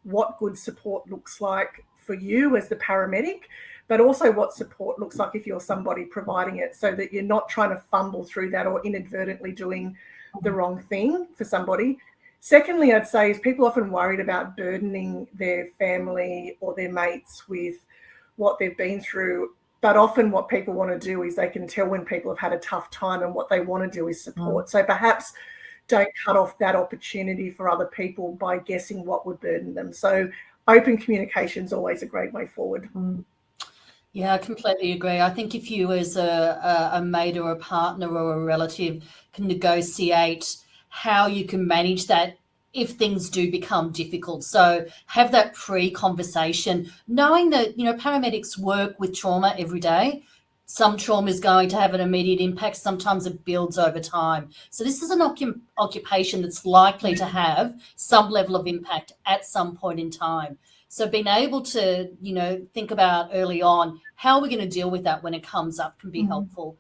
what good support looks like for you as the paramedic, but also what support looks like if you're somebody providing it, so that you're not trying to fumble through that or inadvertently doing the wrong thing for somebody. Secondly, I'd say is people often worried about burdening their family or their mates with what they've been through. But often what people want to do is they can tell when people have had a tough time, and what they want to do is support. So perhaps don't cut off that opportunity for other people by guessing what would burden them. So open communication is always a great way forward. Yeah, I completely agree. I think if you as a mate or a partner or a relative can negotiate how you can manage that if things do become difficult. So have that pre-conversation, knowing that, paramedics work with trauma every day. Some trauma is going to have an immediate impact. Sometimes it builds over time. So this is an occupation that's likely to have some level of impact at some point in time. So being able to, think about early on, how are we going to deal with that when it comes up can be helpful.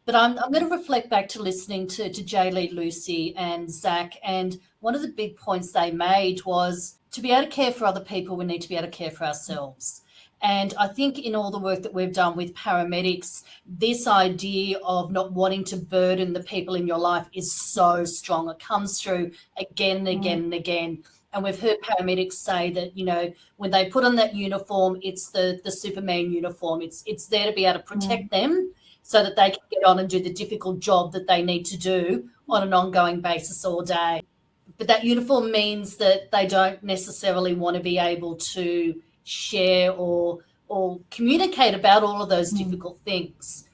But I'm going to reflect back to listening to Jaelea, Lucy and Zac, and one of the big points they made was to be able to care for other people, we need to be able to care for ourselves. And I think in all the work that we've done with paramedics, this idea of not wanting to burden the people in your life is so strong. It comes through again and again and again. And we've heard paramedics say that, when they put on that uniform, it's the Superman uniform. It's there to be able to protect them, so that they can get on and do the difficult job that they need to do on an ongoing basis all day. But that uniform means that they don't necessarily want to be able to share or communicate about all of those difficult things.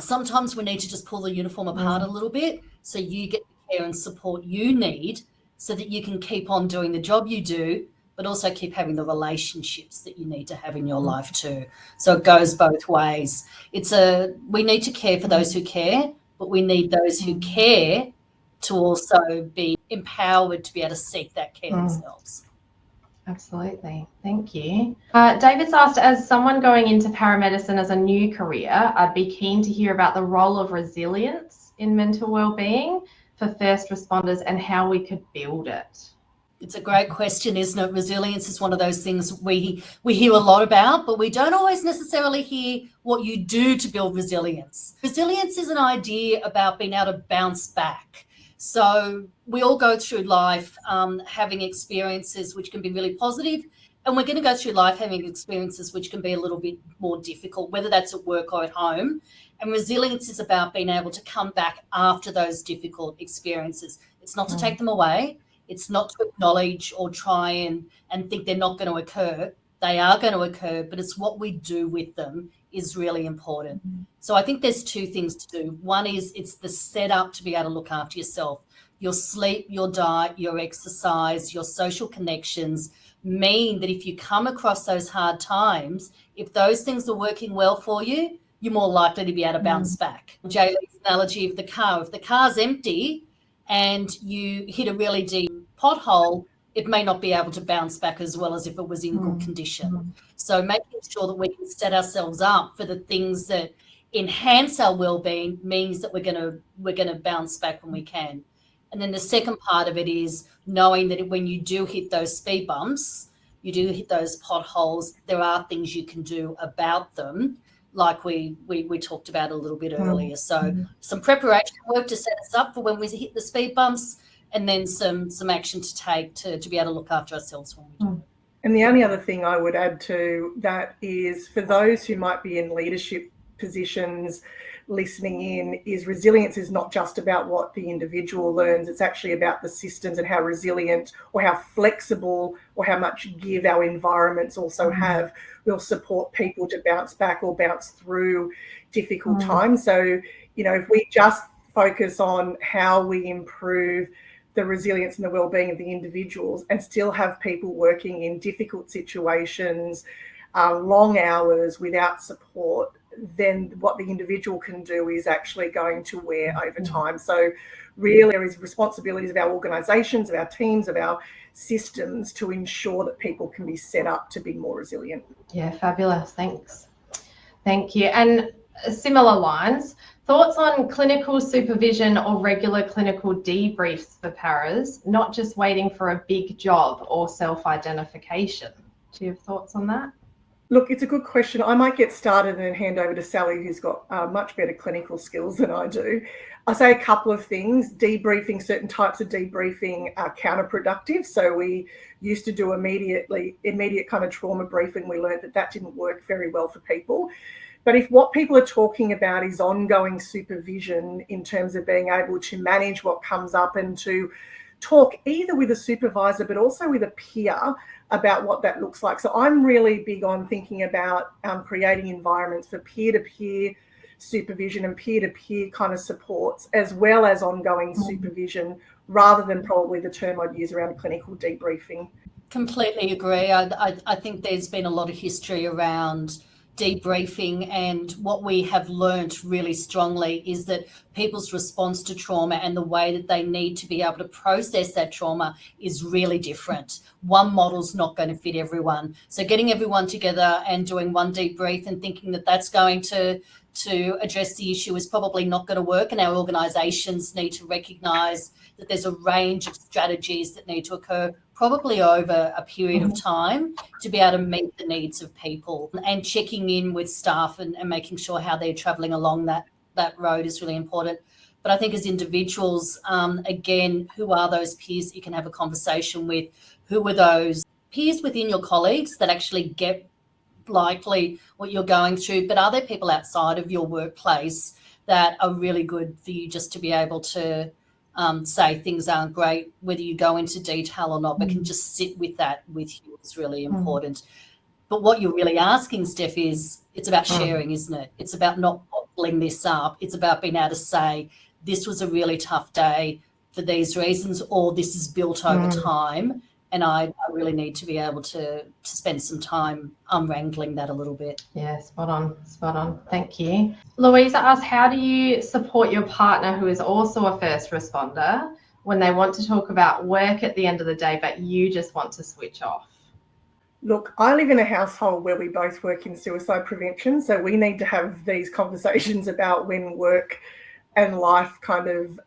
Sometimes we need to just pull the uniform apart a little bit so you get the care and support you need so that you can keep on doing the job you do, but also keep having the relationships that you need to have in your life too. So it goes both ways. We need to care for those who care, but we need those who care to also be empowered to be able to seek that care themselves. Absolutely. Thank you. David's asked, as someone going into paramedicine as a new career, I'd be keen to hear about the role of resilience in mental wellbeing. for first responders and how we could build it? It's a great question, isn't it? Resilience is one of those things we hear a lot about, but we don't always necessarily hear what you do to build resilience. Resilience is an idea about being able to bounce back. So we all go through life having experiences which can be really positive, and we're going to go through life having experiences which can be a little bit more difficult, whether that's at work or at home. And resilience is about being able to come back after those difficult experiences. It's not to take them away. It's not to acknowledge or try and think they're not going to occur. They are going to occur, but it's what we do with them is really important. So I think there's two things to do. One is it's the setup to be able to look after yourself. Your sleep, your diet, your exercise, your social connections mean that if you come across those hard times, if those things are working well for you, you're more likely to be able to bounce back. Jaelea's analogy of the car, if the car's empty and you hit a really deep pothole, it may not be able to bounce back as well as if it was in good condition. So making sure that we can set ourselves up for the things that enhance our well-being means that we're going to bounce back when we can. And then the second part of it is knowing that when you do hit those speed bumps, you do hit those potholes, there are things you can do about them, like we talked about a little bit earlier. So some preparation work to set us up for when we hit the speed bumps, and then some action to take to be able to look after ourselves when we do. And the only other thing I would add to that is for those who might be in leadership positions listening in, is resilience is not just about what the individual learns, it's actually about the systems and how resilient or how flexible or how much give our environments also have will support people to bounce back or bounce through difficult times. So, you know, if we just focus on how we improve the resilience and the well-being of the individuals and still have people working in difficult situations, long hours without support, then what the individual can do is actually going to wear over time. So really there is responsibilities of our organisations, of our teams, of our systems to ensure that people can be set up to be more resilient. Yeah, fabulous. Thanks. Thank you. And similar lines, thoughts on clinical supervision or regular clinical debriefs for paras, not just waiting for a big job or self-identification. Do you have thoughts on that? Look, it's a good question. I might get started and then hand over to Sally, who's got much better clinical skills than I do. I'll say a couple of things. Debriefing, certain types of debriefing are counterproductive. So we used to do immediate kind of trauma briefing. We learned that didn't work very well for people. But if what people are talking about is ongoing supervision in terms of being able to manage what comes up and to talk either with a supervisor but also with a peer about what that looks like. So I'm really big on thinking about creating environments for peer-to-peer supervision and peer-to-peer kind of supports, as well as ongoing supervision, rather than probably the term I'd use around clinical debriefing. Completely agree. I think there's been a lot of history around debriefing, and what we have learnt really strongly is that people's response to trauma and the way that they need to be able to process that trauma is really different. One model's not going to fit everyone. So getting everyone together and doing one debrief and thinking that that's going to address the issue is probably not going to work, and our organisations need to recognise that there's a range of strategies that need to occur probably over a period of time to be able to meet the needs of people, and checking in with staff and making sure how they're travelling along that road is really important. But I think as individuals, again, who are those peers that you can have a conversation with? Who are those peers within your colleagues that actually get likely what you're going through? But are there people outside of your workplace that are really good for you just to be able to say things aren't great, whether you go into detail or not, but can just sit with that with you is really important. But what you're really asking, Steph, is it's about sharing, isn't it? It's about not bottling this up. It's about being able to say, this was a really tough day for these reasons, or this is built over time, and I really need to be able to spend some time unwrangling that a little bit. Yeah, spot on. Thank you. Louisa asked, how do you support your partner who is also a first responder when they want to talk about work at the end of the day, but you just want to switch off? Look, I live in a household where we both work in suicide prevention, so we need to have these conversations about when work and life kind of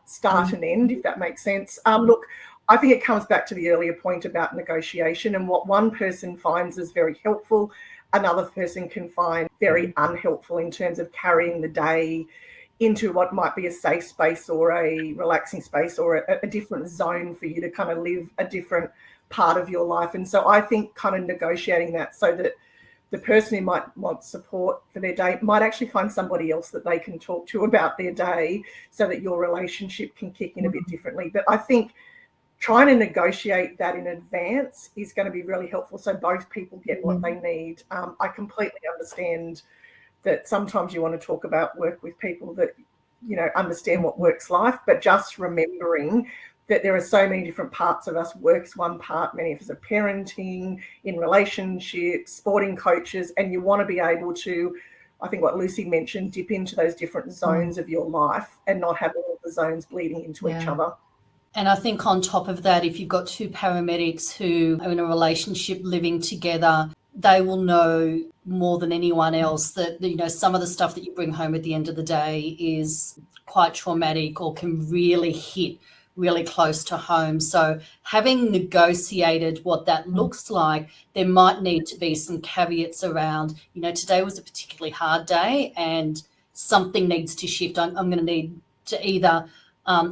start and end, if that makes sense. Look, I think it comes back to the earlier point about negotiation, and what one person finds is very helpful, another person can find very unhelpful in terms of carrying the day into what might be a safe space or a relaxing space or a different zone for you to kind of live a different part of your life. And so I think kind of negotiating that so that the person who might want support for their day might actually find somebody else that they can talk to about their day so that your relationship can kick in a bit differently. But I think trying to negotiate that in advance is going to be really helpful so both people get what they need. I completely understand that sometimes you want to talk about work with people that, you know, understand what work's life, but just remembering that there are so many different parts of us. Work's one part, many of us are parenting, in relationships, sporting coaches, and you want to be able to, I think what Lucy mentioned, dip into those different zones of your life and not have all the zones bleeding into each other. And I think on top of that, if you've got two paramedics who are in a relationship living together, they will know more than anyone else that, you know, some of the stuff that you bring home at the end of the day is quite traumatic or can really hit really close to home. So having negotiated what that looks like, there might need to be some caveats around, you know, today was a particularly hard day and something needs to shift. I'm going to need to either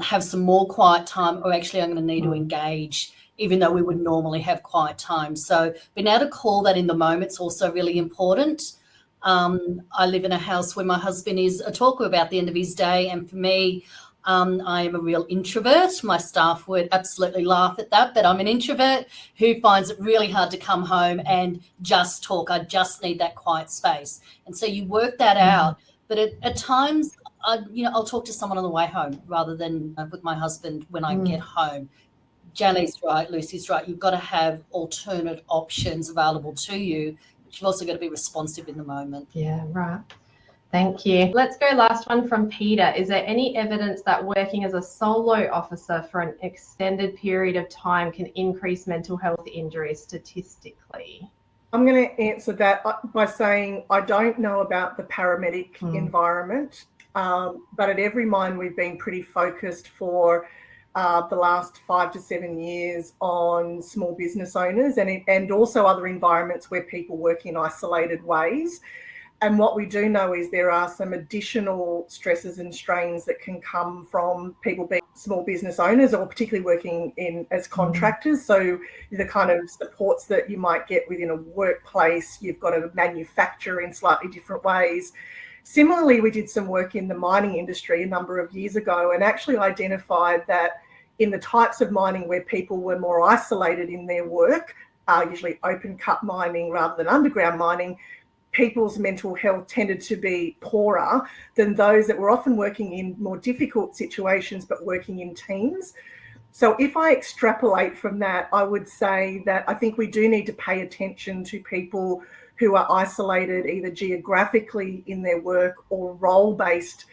have some more quiet time or actually I'm going to need to engage, even though we would normally have quiet time. So being able to call that in the moment is also really important. I live in a house where my husband is a talker about the end of his day, and for me, I am a real introvert. My staff would absolutely laugh at that, but I'm an introvert who finds it really hard to come home and just talk. I just need that quiet space. And so you work that out. But at times, I'll talk to someone on the way home rather than with my husband when I get home. Jaellea's right, Lucy's right. You've got to have alternate options available to you, but you've also got to be responsive in the moment. Yeah, right. Thank you. Let's go last one from Peter. Is there any evidence that working as a solo officer for an extended period of time can increase mental health injuries statistically? I'm going to answer that by saying I don't know about the paramedic environment, but at Every Mind we've been pretty focused for the last 5 to 7 years on small business owners and also other environments where people work in isolated ways. And what we do know is there are some additional stresses and strains that can come from people being small business owners or particularly working in as contractors. So the kind of supports that you might get within a workplace, you've got to manufacture in slightly different ways. Similarly, we did some work in the mining industry a number of years ago and actually identified that in the types of mining where people were more isolated in their work, usually open cut mining rather than underground mining, people's mental health tended to be poorer than those that were often working in more difficult situations but working in teams. So if I extrapolate from that, I would say that I think we do need to pay attention to people who are isolated either geographically in their work or role-based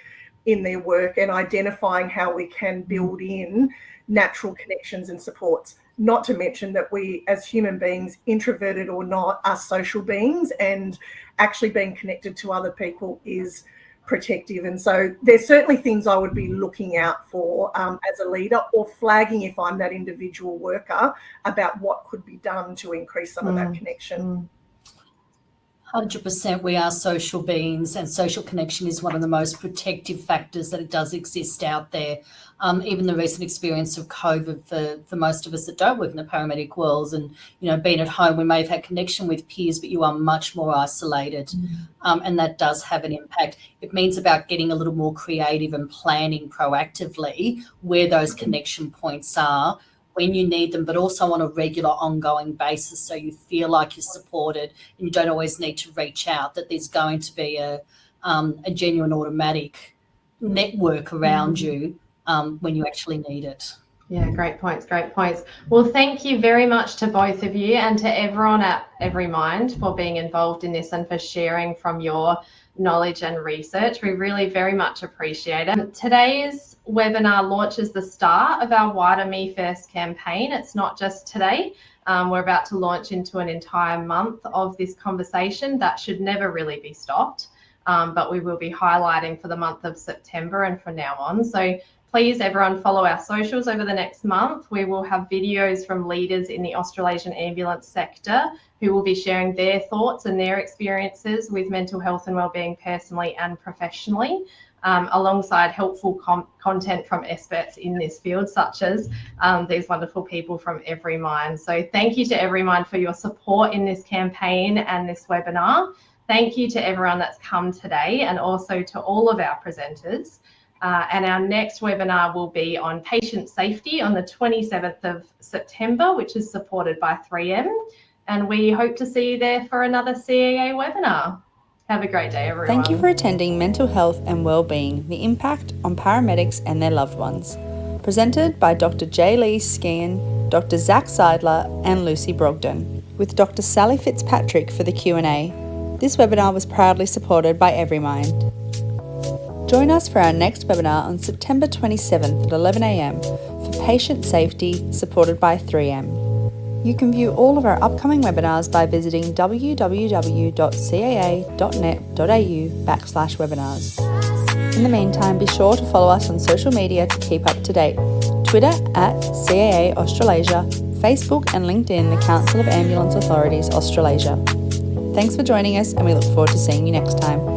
in their work and identifying how we can build in natural connections and supports. Not to mention that we as human beings, introverted or not, are social beings and actually being connected to other people is protective. And so there's certainly things I would be looking out for as a leader or flagging if I'm that individual worker about what could be done to increase some of that connection. 100% we are social beings and social connection is one of the most protective factors that it does exist out there. Even the recent experience of COVID for most of us that don't work in the paramedic world and, you know, being at home, we may have had connection with peers, but you are much more isolated and that does have an impact. It means about getting a little more creative and planning proactively where those connection points are when you need them, but also on a regular ongoing basis so you feel like you're supported and you don't always need to reach out, that there's going to be a genuine automatic network around you when you actually need it. Yeah, great points, great points. Well, thank you very much to both of you and to everyone at Every Mind for being involved in this and for sharing from your knowledge and research. We really very much appreciate it. Today's webinar launches the start of our wider Me First campaign. It's not just today. We're about to launch into an entire month of this conversation that should never really be stopped. but we will be highlighting for the month of September and from now on. So please, everyone, follow our socials over the next month. We will have videos from leaders in the Australasian ambulance sector who will be sharing their thoughts and their experiences with mental health and wellbeing personally and professionally, alongside helpful content from experts in this field, such as these wonderful people from Everymind. So thank you to Everymind for your support in this campaign and this webinar. Thank you to everyone that's come today, and also to all of our presenters. And our next webinar will be on patient safety on the 27th of September, which is supported by 3M. And we hope to see you there for another CAA webinar. Have a great day, everyone. Thank you for attending Mental Health and Wellbeing, the impact on paramedics and their loved ones. Presented by Dr Jaelea Skehan, Dr Zac Seidler and Lucy Brogden, with Dr Sally Fitzpatrick for the Q&A. This webinar was proudly supported by Everymind. Join us for our next webinar on September 27th at 11 a.m. for patient safety, supported by 3M. You can view all of our upcoming webinars by visiting www.caa.net.au/webinars. In the meantime, be sure to follow us on social media to keep up to date. Twitter at CAA Australasia, Facebook and LinkedIn, the Council of Ambulance Authorities Australasia. Thanks for joining us, and we look forward to seeing you next time.